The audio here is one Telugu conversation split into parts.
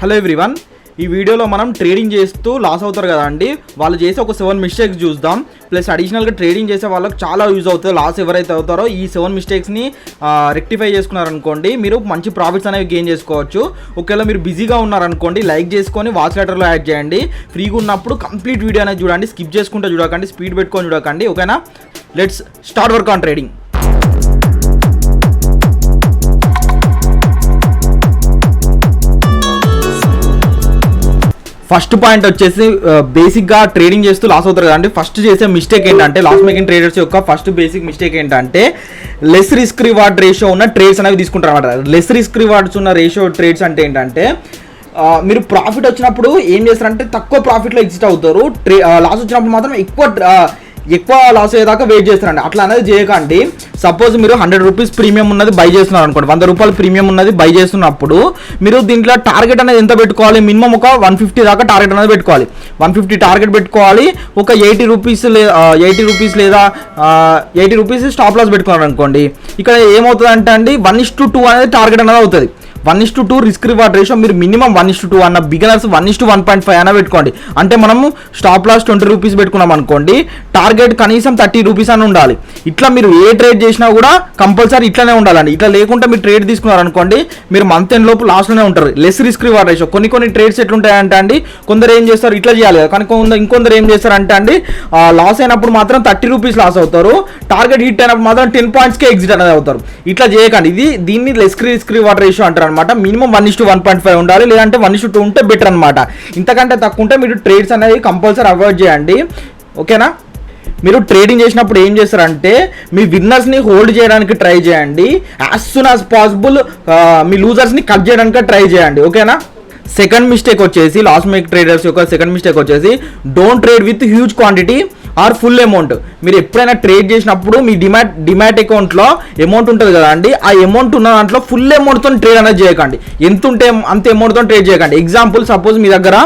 హలో ఎవ్రీవన్, ఈ వీడియోలో మనం ట్రేడింగ్ చేస్తూ లాస్ అవుతారు కదా అండి, వాళ్ళు చేసే ఒక 7 మిస్టేక్స్ చూద్దాం. ప్లస్ అడిషనల్గా ట్రేడింగ్ చేసే వాళ్ళకి చాలా యూజ్ అవుతుంది. లాస్ ఎవరైతే అవుతారో ఈ 7 మిస్టేక్స్ని రెక్టిఫై చేసుకున్నారనుకోండి, మీరు మంచి ప్రాఫిట్స్ అనేవి గెయిన్ చేసుకోవచ్చు. ఒకవేళ మీరు బిజీగా ఉన్నారనుకోండి, లైక్ చేసుకొని వాచ్ లెటర్లో యాడ్ చేయండి. ఫ్రీగా ఉన్నప్పుడు కంప్లీట్ వీడియో అనేది చూడండి, స్కిప్ చేసుకుంటూ చూడకండి, స్పీడ్ పెట్టుకొని చూడకండి. ఓకేనా? Let's start work on trading. First point వచ్చేసి బేసిక్గా ట్రేడింగ్ చేస్తూ లాస్ అవుతారు కదండి. ఫస్ట్ చేసే మిస్టేక్ ఏంటంటే, లాస్ మేకింగ్ ట్రేడర్స్ యొక్క ఫస్ట్ బేసిక్ మిస్టేక్ ఏంటంటే, లెస్ రిస్క్ రివార్డ్ రేషియో ఉన్న ట్రేడ్స్ అనేవి తీసుకుంటారు అనమాట. లెస్ రిస్క్ రివార్డ్స్ ఉన్న రేషియో ట్రేడ్స్ అంటే ఏంటంటే, మీరు ప్రాఫిట్ వచ్చినప్పుడు ఏం చేస్తారంటే తక్కువ ప్రాఫిట్లో ఎగ్జిట్ అవుతారు. లాస్ వచ్చినప్పుడు మాత్రం ఎక్కువ లాస్ అయ్యేదాకా వెయిట్ చేస్తారండి. అట్లా అనేది చేయకండి. సపోజ్ మీరు 100 రూపీస్ ప్రీమియం ఉన్నది బై చేస్తున్నారు అనుకోండి, 100 రూపాయలు ప్రీమియం ఉన్నది బై చేస్తున్నప్పుడు మీరు దీంట్లో టార్గెట్ అనేది ఎంత పెట్టుకోవాలి? మినిమం ఒక 150 దాకా టార్గెట్ అనేది పెట్టుకోవాలి. 150 టార్గెట్ పెట్టుకోవాలి. ఒక 80 రూపీస్ లేదా 80 రూపీస్ స్టాప్ లాస్ పెట్టుకున్నారు అనుకోండి, ఇక్కడ ఏమవుతుంది అంటే అండి 1:2 అనేది టార్గెట్ అనేది అవుతుంది. 1:2 రిస్క్ రివార్డ్ రేషియో మీరు మినిమం 1:2 అన్న, బిగినర్స్ 1:1.5 అన్న పెట్టుకోండి. అంటే మనము స్టాప్ లాస్ 20 రూపీస్ పెట్టుకున్నాం అనుకోండి, టార్గెట్ కనీసం 30 రూపీస్ అని ఉండాలి. ఇట్లా మీరు ఏ ట్రేడ్ చేసినా కూడా కంపల్సరీ ఇట్లానే ఉండాలండి. ఇట్లా లేకుంటే మీరు ట్రేడ్ తీసుకున్నారు అనుకోండి, మీరు మంత్ ఎండ్ లోపు లాస్ట్లోనే ఉంటారు. Less risk reward ratio. కొన్ని ట్రేడ్స్ ఎట్లుంటాయంటే అండి, కొందరు ఏం చేస్తారు, ఇట్లా చేయాలి కదా, కానీ ఇంకొందరు ఏం చేస్తారంటే అండి, లాస్ అయినప్పుడు మాత్రం 30 రూపీస్ లాస్ అవుతారు, టార్గెట్ హిట్ అయినప్పుడు మాత్రం 10 పాయింట్స్కే ఎగ్జిట్ అనేది అవుతారు. ఇట్లా చేయకండి. దీన్ని లెస్ రిస్క్ రివార్డ్ రేషియో అంటారు అనమాట. మినిమం 1:1.5 ఉండాలి, లేదంటే 1:2 ఉంటే బెటర్ అనమాట. ఇంతకంటే తక్కువ ఉంటే మీరు ట్రేడ్స్ అనేవి కంపల్సరీ అవాయిడ్ చేయండి. ఓకేనా? మీరు ట్రేడింగ్ చేసినప్పుడు ఏం చేస్తారంటే, మీ విన్నర్స్ని హోల్డ్ చేయడానికి ట్రై చేయండి. యాజ్ సూన్ యాజ్ పాసిబుల్ మీ లూజర్స్ని కట్ చేయడానికి ట్రై చేయండి. ఓకేనా? సెకండ్ మిస్టేక్ వచ్చేసి, లాస్ మేక్ ట్రేడర్స్ యొక్క సెకండ్ మిస్టేక్ వచ్చేసి, don't trade with huge quantity or full amount. మీరు ఎప్పుడైనా ట్రేడ్ చేసినప్పుడు మీ డిమాట్ అకౌంట్లో అమౌంట్ ఉంటుంది కదా అండి, ఆ అమౌంట్ ఉన్న దాంట్లో ఫుల్ అమౌంట్తో ట్రేడ్ అనేది చేయకండి. ఎంత ఉంటే అంత అమౌంట్తో ట్రేడ్ చేయకండి. ఎగ్జాంపుల్, సపోజ్ మీ దగ్గర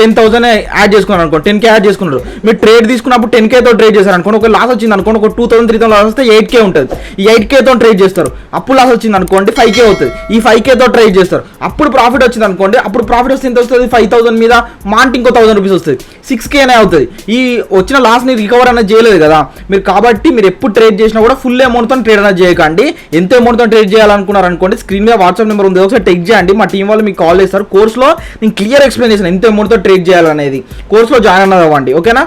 10,000 యాడ్ చేసుకున్నారు అనుకోండి, 10K యాడ్ చేసుకున్నారు. మీరు ట్రేడ్ తీసుకున్నప్పుడు 10Kతో ట్రేడ్ చేశారు అనుకోండి, ఒక లాస్ వచ్చింది అనుకోండి, ఒక 2,000 3,000 లాస్ వస్తే 8K ఉంటుంది. ఈ 8Kతో ట్రేడ్ చేస్తారు. అప్పుడు లాస్ వచ్చింది అనుకోండి 5K అవుతుంది. ఈ 5Kతో ట్రేడ్ చేస్తారు. అప్పుడు ప్రాఫిట్ వచ్చింది అనుకోండి, అప్పుడు ప్రాఫిట్ వస్తే ఎంత వస్తుంది? 5,000 మీద మాంటి ఇంకో 1,000 రూపీస్ వస్తుంది, 6K అనే అవుతుంది. ఈ వచ్చిన లాస్ని రికవర్ అనేది చేయలేదు కదా మీరు. కాబట్టి మీరు ఎప్పుడు ట్రేడ్ చేసినా కూడా ఫుల్ అమౌంట్తో ట్రేడ్ అనేది చేయకండి. ఎంత అమౌంట్తో ట్రేడ్ చేయాలనుకున్నారు అనుకోండి, స్క్రీన్ మీద వాట్సాప్ నెంబర్ ఉంది, ఒకసారి టెక్స్ట్ చేయండి. మా టీం వాళ్ళు మీకు కాల్ చేస్తారు. కోర్సులో నేను క్లియర్ ఎక్స్ప్లెయిన్ చేశాను ఎంత అమౌంట్తో ట్రేడ్ చేయాలనేది. కోర్సులో జాయిన్ అవ్వండి. ఓకేనా?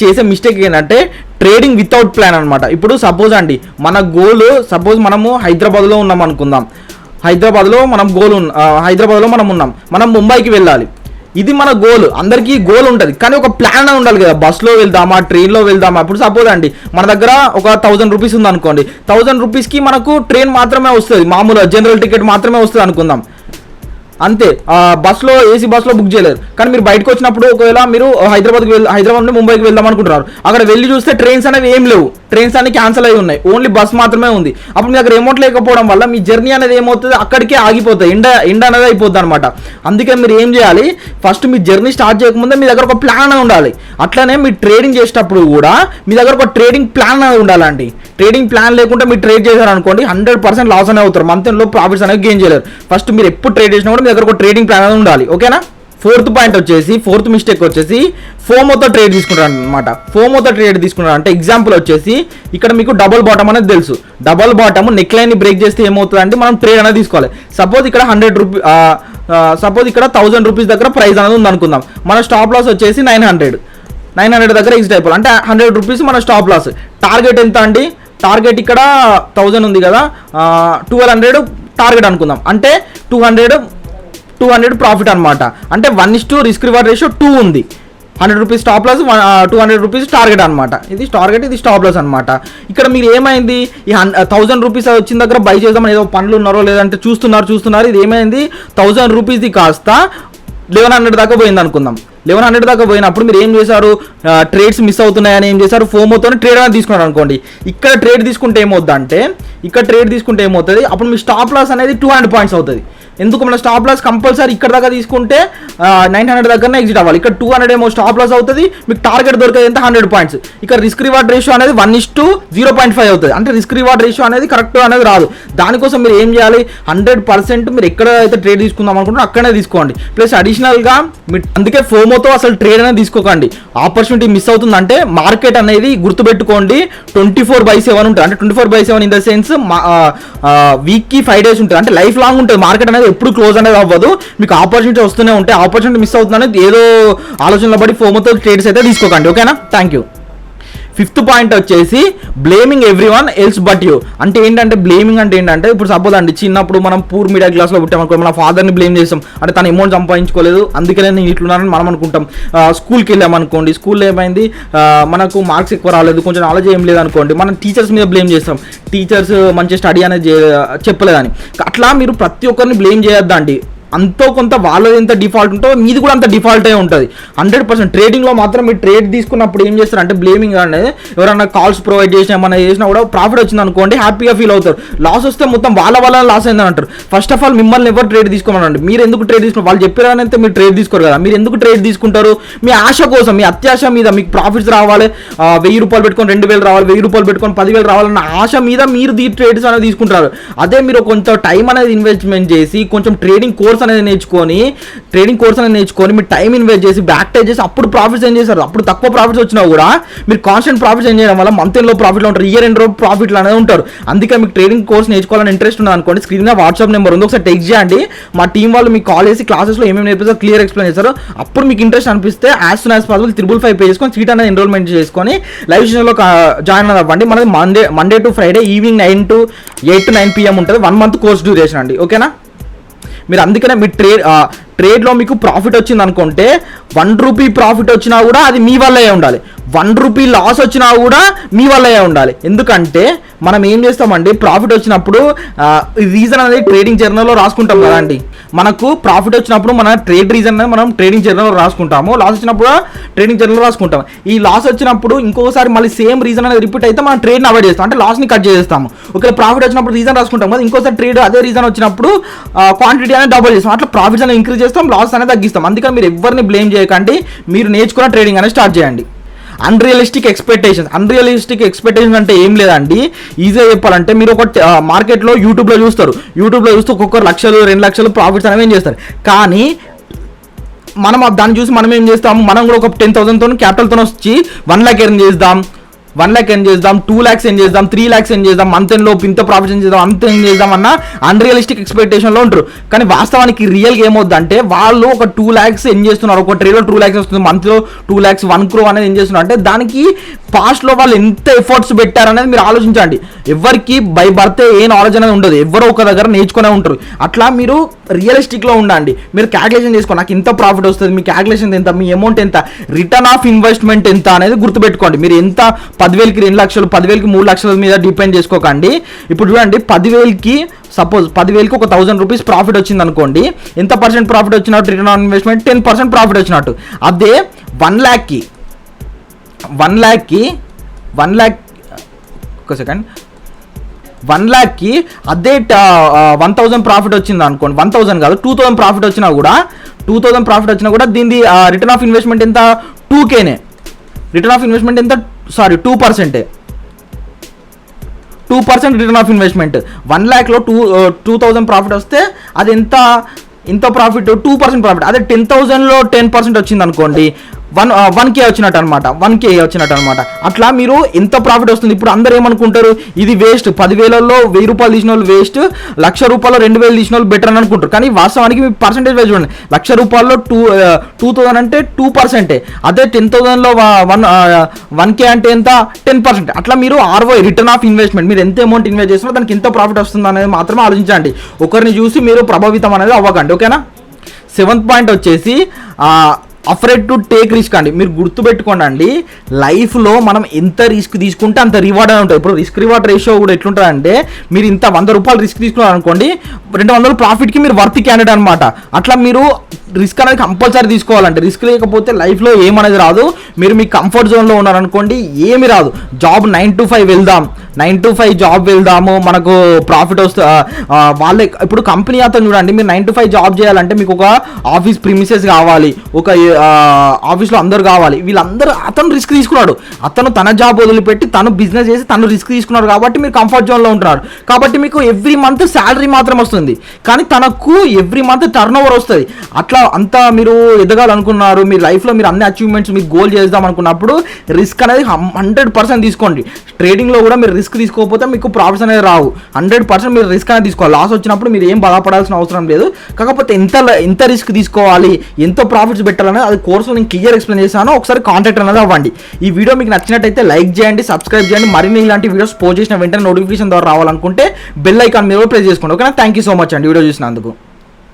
చేసే మిస్టేక్ ఏంటంటే, ట్రేడింగ్ వితౌట్ ప్లాన్ అనమాట. ఇప్పుడు సపోజ్ అండి, మన గోల్, సపోజ్ మనము హైదరాబాద్లో ఉన్నాం అనుకుందాం. హైదరాబాద్లో మనం ఉన్నాం, మనం ముంబైకి వెళ్ళాలి. ఇది మన గోల్. అందరికీ గోల్ ఉంటుంది, కానీ ఒక ప్లాన్ అని ఉండాలి కదా. బస్లో వెళ్దామా, ట్రైన్లో వెళ్దామా? ఇప్పుడు సపోజ్ అండి, మన దగ్గర ఒక 1000 రూపీస్ ఉంది అనుకోండి, 1000 రూపీస్కి మనకు ట్రైన్ మాత్రమే వస్తుంది, మామూలుగా జనరల్ టికెట్ మాత్రమే వస్తుంది అనుకుందాం. అంతే. బస్లో, ఏసీ బస్లో బుక్ చేయలేరు. కానీ మీరు బయటకు వచ్చినప్పుడు, ఒకవేళ మీరు హైదరాబాద్ నుండి ముంబైకి వెళ్దాం అనుకుంటున్నారు, అక్కడ వెళ్ళి చూస్తే ట్రైన్స్ అనేవి ఏం లేవు, ట్రైన్స్ అన్ని క్యాన్సిల్ అయి ఉన్నాయి, ఓన్లీ బస్ మాత్రమే ఉంది. అప్పుడు మీ దగ్గర అమౌంట్ లేకపోవడం వల్ల మీ జర్నీ అనేది ఏమవుతుంది, అక్కడికే ఆగిపోతుంది, ఎండ అనేది అయిపోతుంది అనమాట. అందుకే మీరు ఏం చేయాలి, ఫస్ట్ మీ జర్నీ స్టార్ట్ చేయకముందే మీ దగ్గర ఒక ప్లాన్ అనేది ఉండాలి. అట్లనే మీరు ట్రేడింగ్ చేసేటప్పుడు కూడా మీ దగ్గర ఒక ట్రేడింగ్ ప్లాన్ అనేది ఉండాలండి. ట్రేడింగ్ ప్లాన్ లేకుంటే మీరు ట్రేడ్ చేశారనుకోండి, 100% లాస్ అనే అవుతారు. మంత్ ఎండ్లో ప్రాఫిట్స్ అనేవి గెయిన్ చేయలేరు. ఫస్ట్ మీరు ఎప్పుడు ట్రేడ్ చేసినా కూడా మీ దగ్గర ఒక ట్రేడింగ్ ప్లాన్ అనేది ఉండాలి. ఓకేనా? ఫోర్త్ మిస్టేక్ వచ్చేసి ఫోమోతో ట్రేడ్ తీసుకుంటారు అనమాట. ఫోమోతో ట్రేడ్ తీసుకుంటారు అంటే, ఎగ్జాంపుల్ వచ్చేసి, ఇక్కడ మీకు డబుల్ బాటమ్ అనేది తెలుసు. డబుల్ బాటమ్ నెక్ లైన్ ని బ్రేక్ చేస్తే ఏమవుతుంది అంటే, మనం ట్రేడ్ అనేది తీసుకోవాలి. సపోజ్ ఇక్కడ 1,000 రూపీస్ దగ్గర ప్రైస్ అనేది ఉంది అనుకుందాం. మన స్టాప్ లాస్ వచ్చేసి 900 దగ్గర ఎగ్జిట్ అయిపోవాలి. అంటే 100 రూపీస్ మన స్టాప్ లాస్. టార్గెట్ ఎంత అండి? టార్గెట్ ఇక్కడ 1000 ఉంది కదా, 1200 టార్గెట్ అనుకుందాం. అంటే 200 ప్రాఫిట్ అనమాట. అంటే 1:2 రిస్క్ రివార్డ్ రేషియో 2 ఉంది. 100 rupees stop loss, 200 rupees target అనమాట. ఇది టార్గెట్, ఇది స్టాప్ లాస్ అనమాట. ఇక్కడ మీరు ఏమైంది, ఈ 1000 రూపీస్ వచ్చిన దగ్గర బై చేద్దామని ఏదో పనులు ఉన్నారో, లేదంటే చూస్తున్నారు, ఇది ఏమైంది, 1000 రూపీస్ది కాస్త 1100 దాకా పోయింది అనుకుందాం. 1100 దాకా పోయినప్పుడు మీరు ఏం చేశారు, ట్రేడ్స్ మిస్ అవుతున్నాయని ఏం చేశారు, ఫోమోతో ట్రేడ్ అనేది తీసుకున్నారు అనుకోండి. ఇక్కడ ట్రేడ్ తీసుకుంటే ఏమవుతుంది, అప్పుడు మీ స్టాప్ లాస్ అనేది 200 పాయింట్స్ అవుతుంది. ఎందుకు మన స్టాప్ లాస్ కంపల్సరీ ఇక్కడ దాకా తీసుకుంటే 900 దగ్గరనే ఎగ్జిట్ అవ్వాలి. ఇక్కడ 200 ఏమో స్టాప్ లాస్ అవుతుంది, మీకు టార్గెట్ దొరికేది ఎంత 100 పాయింట్స్. ఇక్కడ రిస్క్ రివార్డ్ రేషియో అనేది 1:0.5 అవుతుంది. అంటే రిస్క్ రివార్డ్ రేషియో అనేది కరెక్ట్ అనేది రాదు. దానికోసం మీరు ఏం చేయాలి, 100% మీరు ఎక్కడ అయితే ట్రేడ్ తీసుకుందాం అనుకుంటున్నారో అక్కడనే తీసుకోండి. ప్లస్ అడిషనల్గా మీరు అందుకే ఫోమోతో అసలు ట్రేడ్ అనేది తీసుకోకండి. ఆపర్చునిటీ మిస్ అవుతుందంటే మార్కెట్ అనేది గుర్తుపెట్టుకోండి 24/7 ఉంటుంది. అంటే 24/7 ఇన్ ద సెన్స్ వీక్కి 5 days ఉంటుంది. అంటే లైఫ్ లాంగ్ ఉంటుంది. మార్కెట్ అనేది ఎప్పుడు క్లోజ్ అనేది అవ్వదు. మీకు ఆపర్చునిటీ వస్తూనే ఉంటాయి. ఆపర్చునిటీ మిస్ అవుతుంది అనేది ఏదో ఆలోచనలో పడి ఫోమోతో ట్రేడ్స్ అయితే తీసుకోకండి. ఓకేనా, థ్యాంక్ యూ. 5th పాయింట్ వచ్చేసి blaming everyone else but you. అంటే ఏంటంటే బ్లేమింగ్ అంటే ఏంటంటే ఇప్పుడు సపోజ్ అండి చిన్నప్పుడు మనం పూర్ మిడిల్ క్లాస్లో పుట్టామనుకో మన ఫాదర్ని బ్లేమ్ చేస్తాం. అంటే తను అమౌంట్ సంపాదించుకోలేదు అందుకనే నేను ఇట్లున్నానని మనం అనుకుంటాం. స్కూల్కి వెళ్ళామనుకోండి, స్కూల్లో ఏమైంది మనకు మార్క్స్ ఎక్కువ రాలేదు, కొంచెం నాలెడ్జ్ ఏం లేదనుకోండి, మనం టీచర్స్ మీద బ్లేమ్ చేస్తాం. టీచర్స్ మంచి స్టడీ అనేది చెప్పలేదని. అట్లా మీరు ప్రతి ఒక్కరిని బ్లేమ్ చేయొద్దండి. అంతో కొంత వాళ్ళది ఎంత డిఫాల్ట్ ఉంటుందో మీది కూడా అంత డిఫాల్ట్ అయి ఉంటుంది. 100% ట్రేడింగ్లో మాత్రం మీరు ట్రేడ్ తీసుకున్నప్పుడు ఏం చేస్తారు అంటే బ్లేమింగ్ అనేది ఎవరైనా కాల్స్ ప్రొవైడ్ చేసినా ఏమైనా చేసినా కూడా ప్రాఫిట్ వచ్చింది అనుకోండి హ్యాపీగా ఫీల్ అవుతారు. లాస్ వస్తే మొత్తం వాళ్ళ లాస్ అయిందని అంటారు. ఫస్ట్ ఆఫ్ ఆల్ మిమ్మల్ని ఎవరు ట్రేడ్ తీసుకోమనండి. మీరు ఎందుకు ట్రేడ్ తీసుకున్నారు, వాళ్ళు చెప్పారనైతే మీరు ట్రేడ్ తీసుకోరు కదా. మీరు ఎందుకు ట్రేడ్ తీసుకుంటారు, మీ ఆశ కోసం, మీ అత్యాశ మీద, మీకు ప్రాఫిట్స్ రావాలి, 1000 రూపాయలు పెట్టుకొని 2000 రావాలి, 1000 రూపాయలు పెట్టుకొని 10,000 రావాలన్న ఆశ మీద మీరు ఈ ట్రేడ్స్ అనేది తీసుకుంటారు. అదే మీరు కొంత టైం అనేది ఇన్వెస్ట్మెంట్ చేసి కొంచెం ట్రేడింగ్ కోర్స్ అనేది నేర్చుకొని మీరు టైం ఇన్వెస్ట్ చేసి బ్యాక్ టైజ్ చేసి అప్పుడు ప్రాఫిట్స్ ఏం చేస్తారు. అప్పుడు తక్కువ ప్రాఫిట్స్ వచ్చినా కూడా మీరు కాన్స్టెంట్ ప్రాఫిట్స్ ఏం చేయడం వల్ల మంత్ ఎండ్లో ప్రాఫిట్లో ఉంటారు, ఇయర్ ఎండ్లో ప్రాఫిట్లు అనేది ఉంటారు. అందుకే మీకు ట్రేడింగ్ కోర్స్ నేర్చుకోవాలని ఇంట్రెస్ట్ ఉన్నది అనుకోండి, స్క్రీన్ మీద వాట్సాప్ నెంబర్ ఉంది, ఒకసారి టెక్స్ట్ చేయండి. మా టీం వాళ్ళు మీకు కాల్ చేసి క్లాసెస్లో ఏమేమి నేర్పిస్తారో క్లియర్ ఎక్స్ప్లెయిన్ చేస్తారు. అప్పుడు మీకు ఇంట్రెస్ట్ అనిపిస్తే as soon as possible 555 pay చేసుకొని సీట్ అనేది ఎన్రోల్మెంట్ చేసుకొని లైవ్ సెషన్లో జాయిన్ అవ్వండి. మనది Monday to Friday evening 8 to 9 PM ఉంటుంది. 1 month కోర్స్ డ్యూరేషన్ అండి. ఓకేనా, మీరు అందుకనే మీ ట్రేడ్లో మీకు ప్రాఫిట్ వచ్చింది అనుకుంటే 1 రూపీ ప్రాఫిట్ వచ్చినా కూడా అది మీ వల్లే ఉండాలి, 1 రూపీ లాస్ వచ్చినా కూడా మీ వల్లే ఉండాలి. ఎందుకంటే మనం ఏం చేస్తామండి, ప్రాఫిట్ వచ్చినప్పుడు రీజన్ అనేది ట్రేడింగ్ జర్నల్లో రాసుకుంటాం కదా అండి. మనకు ప్రాఫిట్ వచ్చినప్పుడు మన ట్రేడ్ రీజన్ అనేది మనం ట్రేడింగ్ జర్నల్లో రాసుకుంటాము, లాస్ వచ్చినప్పుడు ట్రేడింగ్ జర్నల్లో రాసుకుంటాం. ఈ లాస్ వచ్చినప్పుడు ఇంకోసారి మళ్ళీ సేమ్ రీజన్ అనేది రిపీట్ అయితే మనం ట్రేడ్ని అవాయిడ్ చేస్తాం, అంటే లాస్ని కట్ చేస్తాము. ఒకవేళ ప్రాఫిట్ వచ్చినప్పుడు రీజన్ రాసుకుంటాం కదా, ఇంకోసారి ట్రేడ్ అదే రీజన్ వచ్చినప్పుడు క్వాంటిటీ అనేది డబుల్ చేస్తాం. అట్లా ప్రాఫిట్స్ అనేది ఇంక్రీజ్ చేస్తాం, లాస్ అనేది తగ్గిస్తాం. అందుకని మీరు ఎవరిని బ్లేమ్ చేయకండి, మీరు నేర్చుకున్న ట్రేడింగ్ అనేది స్టార్ట్ చేయండి. అన్రియలిస్టిక్ ఎక్స్పెక్టేషన్ అంటే ఏం లేదండి, ఈజీగా చెప్పాలంటే మీరు ఒక మార్కెట్లో యూట్యూబ్లో చూస్తూ ఒక్కొక్కరు 1,00,000 2 లక్షలు ప్రాఫిట్స్ అనేవి ఏం చేస్తారు. కానీ మనం దాన్ని చూసి మనం ఏం చేస్తాము, మనం కూడా ఒక 10,000తో క్యాపిటల్తో వచ్చి 1 lakh ఎర్న్ చేద్దాం, 1 lakh ఏం చేద్దాం, 2 lakhs ఏం చేద్దాం, 3 lakhs ఏం చేద్దాం, మంత్ ఎండ్లో ఇంత ప్రాఫిట్ ఏం చేద్దాం, అంత ఏం చేద్దాం అన్న అన్రియలిస్టిక్ ఎక్స్పెక్టేషన్లో ఉంటారు. కానీ వాస్తవానికి రియల్గా ఏమవుద్దంటే వాళ్ళు ఒక 2 lakhs ఏం చేస్తున్నారు, ఒక ట్రేడ్లో 2 lakhs వస్తుంది, మంత్లో 2 lakhs 1 crore అనేది ఏం చేస్తున్నారు అంటే దానికి పాస్ట్లో వాళ్ళు ఎంత ఎఫర్ట్స్ పెట్టారనేది మీరు ఆలోచించండి. ఎవరికి బై బర్త్ ఏ నాలెడ్జ్ అనేది ఉండదు, ఎవరో ఒక దగ్గర నేర్చుకునే ఉంటారు. అట్లా మీరు రియలిస్టిక్లో ఉండండి. మీరు క్యాల్కులేషన్ చేసుకోండి, నాకు ఇంత ప్రాఫిట్ వస్తుంది, మీ క్యాల్కులేషన్ ఎంత, మీ అమౌంట్ ఎంత, రిటర్న్ ఆఫ్ ఇన్వెస్ట్మెంట్ ఎంత అనేది గుర్తుపెట్టుకోండి. మీరు ఎంత 10,000కి 2 లక్షలు, 10,000కి 3 లక్షల మీద డిపెండ్ చేసుకోకండి. ఇప్పుడు చూడండి, 10,000కి సపోజ్ 10,000కి ఒక 1,000 రూపీస్ ప్రాఫిట్ వచ్చింది అనుకోండి, ఎంత పర్సెంట్ ప్రాఫిట్ వచ్చినట్టు, రిటర్న్ ఆన్ ఇన్వెస్ట్మెంట్ 10% ప్రాఫిట్ వచ్చినట్టు. అదే 1 lakh ఒక సెకండ్, 1 lakhకి అదే 1,000 ప్రాఫిట్ వచ్చింది అనుకోండి, 1,000 కాదు 2,000 ప్రాఫిట్ వచ్చినా కూడా దీని రిటర్న్ ఆఫ్ ఇన్వెస్ట్మెంట్ ఎంత, 2Kనే. రిటర్న్ ఆఫ్ ఇన్వెస్ట్మెంట్ ఎంత, 2%. 2% రిటర్న్ ఆఫ్ ఇన్వెస్ట్మెంట్. 1 lakhలో 2,000 ప్రాఫిట్ వస్తే అది ఎంత ప్రాఫిట్, 2% ప్రాఫిట్. అదే 10,000లో 10% వచ్చింది అనుకోండి, 1K వచ్చినట్టు అనమాట. అట్లా మీరు ఎంత ప్రాఫిట్ వస్తుంది. ఇప్పుడు అందరూ ఏమనుకుంటారు, ఇది వేస్ట్, 10,000లో 1,000 రూపాయలు తీసిన వాళ్ళు వేస్ట్, 1,00,000 రూపాయలు 2,000 తీసిన వాళ్ళు బెటర్ అని అనుకుంటారు. కానీ వాస్తవానికి మీ పర్సెంటేజ్ వైజ్ చూడండి, 1,00,000 రూపాయల్లో 2,000 అంటే 2%. అదే 10,000లో 1K అంటే ఎంత, 10%. అట్లా మీరు ROI రిటర్న్ ఆఫ్ ఇన్వెస్ట్మెంట్, మీరు ఎంత అమౌంట్ ఇన్వెస్ట్ చేస్తారో దానికి ఎంత ప్రాఫిట్ వస్తుంది అనేది మాత్రమే ఆలోచించండి. ఒకరిని చూసి మీరు ప్రభావితం అనేది అవ్వకండి. ఓకేనా. 7th పాయింట్ వచ్చేసి అఫ్రేడ్ టు టేక్ రిస్క్ అండి. మీరు గుర్తుపెట్టుకోండి అండి, లైఫ్లో మనం ఎంత రిస్క్ తీసుకుంటే అంత రివార్డ్ అని ఉంటుంది. ఇప్పుడు రిస్క్ రివార్డ్ రేషియో కూడా ఎట్లుంటుంది అంటే, మీరు ఇంత 100 రూపాయలు రిస్క్ తీసుకున్నారు అనుకోండి, 200 ప్రాఫిట్కి మీరు వర్త్ క్యాండిడేట్ అనమాట. అట్లా మీరు రిస్క్ అనేది కంపల్సరీ తీసుకోవాలంటే, రిస్క్ లేకపోతే లైఫ్లో ఏమనేది రాదు. మీరు మీ కంఫర్ట్ జోన్లో ఉన్నారనుకోండి ఏమి రాదు. జాబ్ 9 to 5 వెళ్దాం, 9 to 5 జాబ్ వెళ్దాము, మనకు ప్రాఫిట్ వస్తుంది. వాళ్ళే ఇప్పుడు కంపెనీ అతను చూడండి, మీరు 9 to 5 జాబ్ చేయాలంటే మీకు ఒక ఆఫీస్ ప్రిమిసెస్ కావాలి, ఒక ఆఫీస్లో అందరు కావాలి. వీళ్ళందరూ అతను రిస్క్ తీసుకున్నాడు, అతను తన జాబ్ వదిలిపెట్టి తను బిజినెస్ చేసి తను రిస్క్ తీసుకున్నాడు కాబట్టి మీరు కంఫర్ట్ జోన్లో ఉంటున్నారు. కాబట్టి మీకు ఎవ్రీ మంత్ శాలరీ మాత్రం వస్తుంది, కానీ తనకు ఎవ్రీ మంత్ టర్న్ ఓవర్ వస్తుంది. అట్లా అంతా మీరు ఎదగాలనుకున్నారు, మీ లైఫ్లో మీరు అన్ని అచీవ్మెంట్స్ మీకు గోల్ చేద్దాం అనుకున్నప్పుడు రిస్క్ అనేది 100% తీసుకోండి. ట్రేడింగ్లో కూడా మీరు రిస్క్ తీసుకోకపోతే మీకు ప్రాఫిట్స్ అనేది రావు. 100% మీరు రిస్క్ అనేది తీసుకోవాలి. లాస్ వచ్చినప్పుడు మీరు ఏం బాధపడాల్సిన అవసరం లేదు. కాకపోతే ఎంత రిస్క్ తీసుకోవాలి, ఎంత ప్రాఫిట్స్ పెట్టాలనేది అది కోర్సులో నేను క్లియర్ ఎక్స్ప్లెయిన్ చేశాను. ఒకసారి కాంటాక్ట్ అనేది అవ్వండి. ఈ వీడియో మీకు నచ్చినట్టయితే లైక్ చేయండి, సబ్స్క్రైబ్ చేయండి. మరిన్ని ఇలాంటి వీడియోస్ పోస్ట్ చేసిన వెంటనే నోటిఫికేషన్ ద్వారా రావాలనుకుంటే బెల్ ఐకాన్ మీరు ప్రెస్ చేసుకోండి. ఓకేనా? థ్యాంక్ యూ సో మచ్ అండి వీడియో చూసినందుకు.